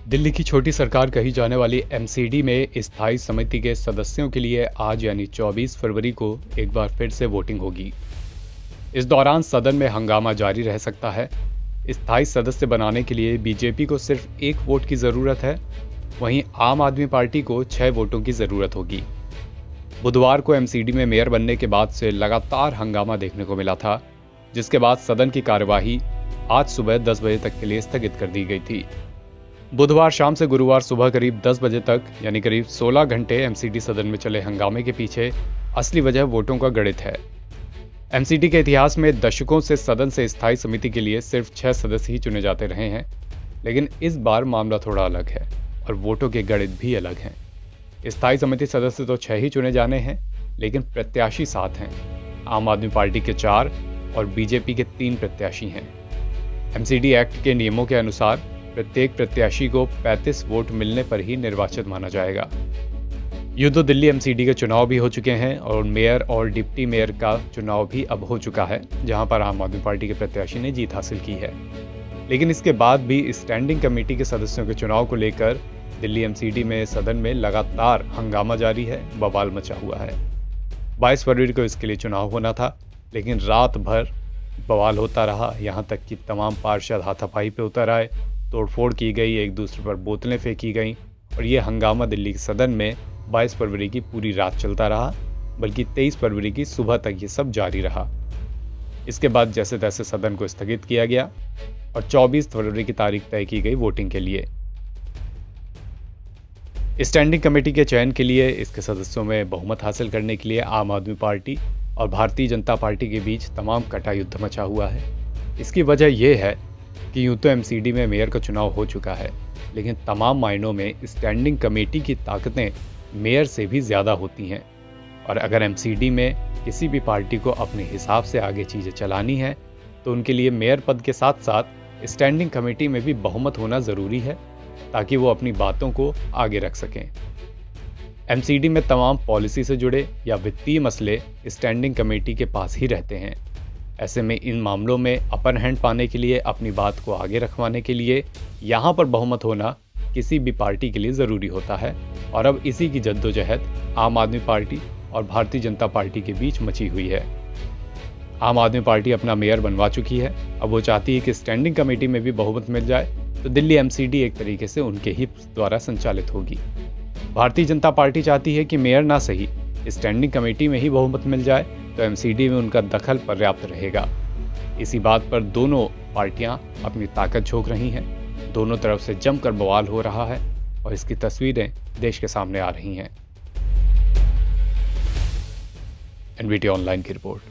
दिल्ली की छोटी सरकार कही जाने वाली एमसीडी में स्थायी समिति के सदस्यों के लिए आज यानी 24 फरवरी को एक बार फिर से वोटिंग होगी। इस दौरान सदन में हंगामा जारी रह सकता है। स्थायी सदस्य बनाने के लिए बीजेपी को सिर्फ एक वोट की जरूरत है, वहीं आम आदमी पार्टी को 6 वोटों की जरूरत होगी। बुधवार को एमसीडी में मेयर बनने के बाद से लगातार हंगामा देखने को मिला था, जिसके बाद सदन की कार्यवाही आज सुबह 10 बजे तक के लिए स्थगित कर दी गई थी। बुधवार शाम से गुरुवार सुबह करीब 10 बजे तक यानी करीब 16 घंटे एमसीडी सदन में चले हंगामे के पीछे असली वजह वोटों का गणित है। एमसीडी के इतिहास में दशकों से सदन से स्थायी समिति के लिए सिर्फ 6 सदस्य ही चुने जाते रहे हैं, लेकिन इस बार मामला थोड़ा अलग है और वोटों के गणित भी अलग हैं। स्थायी समिति सदस्य तो 6 ही चुने जाने हैं, लेकिन प्रत्याशी 7 हैं। आम आदमी पार्टी के 4 और बीजेपी के 3 प्रत्याशी हैं। एमसीडी एक्ट के नियमों के अनुसार प्रत्येक प्रत्याशी को 35 वोट मिलने पर ही निर्वाचित माना जाएगा। यूं तो दिल्ली एमसीडी के चुनाव भी हो चुके हैं और मेयर और डिप्टी मेयर का चुनाव भी अब हो चुका है, जहां पर आम आदमी पार्टी के प्रत्याशी ने जीत हासिल की है। लेकिन इसके बाद भी स्टैंडिंग कमेटी के सदस्यों के चुनाव को लेकर दिल्ली एमसीडी में सदन में लगातार हंगामा जारी है, बवाल मचा हुआ है। 22 फरवरी को इसके लिए चुनाव होना था, लेकिन रात भर बवाल होता रहा। यहाँ तक कि तमाम पार्षद हाथापाई पे उतर आए, तोड़फोड़ की गई, एक दूसरे पर बोतलें फेंकी गईं और ये हंगामा दिल्ली के सदन में 22 फरवरी की पूरी रात चलता रहा, बल्कि 23 फरवरी की सुबह तक ये सब जारी रहा। इसके बाद जैसे तैसे सदन को स्थगित किया गया और 24 फरवरी की तारीख तय की गई वोटिंग के लिए। स्टैंडिंग कमेटी के चयन के लिए इसके सदस्यों में बहुमत हासिल करने के लिए आम आदमी पार्टी और भारतीय जनता पार्टी के बीच तमाम कटा युद्ध मचा हुआ है। इसकी वजह यह है कि यूं तो एमसीडी में मेयर का चुनाव हो चुका है, लेकिन तमाम मायनों में स्टैंडिंग कमेटी की ताकतें मेयर से भी ज़्यादा होती हैं और अगर एमसीडी में किसी भी पार्टी को अपने हिसाब से आगे चीज़ें चलानी है तो उनके लिए मेयर पद के साथ साथ स्टैंडिंग कमेटी में भी बहुमत होना ज़रूरी है, ताकि वो अपनी बातों को आगे रख सकें। एमसीडी में तमाम पॉलिसी से जुड़े या वित्तीय मसले स्टैंडिंग कमेटी के पास ही रहते हैं। ऐसे में इन मामलों में अपर हैंड पाने के लिए, अपनी बात को आगे रखवाने के लिए यहाँ पर बहुमत होना किसी भी पार्टी के लिए ज़रूरी होता है और अब इसी की जद्दोजहद आम आदमी पार्टी और भारतीय जनता पार्टी के बीच मची हुई है। आम आदमी पार्टी अपना मेयर बनवा चुकी है, अब वो चाहती है कि स्टैंडिंग कमेटी में भी बहुमत मिल जाए तो दिल्ली एमसीडी एक तरीके से उनके ही द्वारा संचालित होगी। भारतीय जनता पार्टी चाहती है कि मेयर ना सही, स्टैंडिंग कमेटी में ही बहुमत मिल जाए तो एमसीडी में उनका दखल पर्याप्त रहेगा। इसी बात पर दोनों पार्टियां अपनी ताकत झोंक रही हैं। दोनों तरफ से जमकर बवाल हो रहा है और इसकी तस्वीरें देश के सामने आ रही हैं। एनवीटी ऑनलाइन की रिपोर्ट।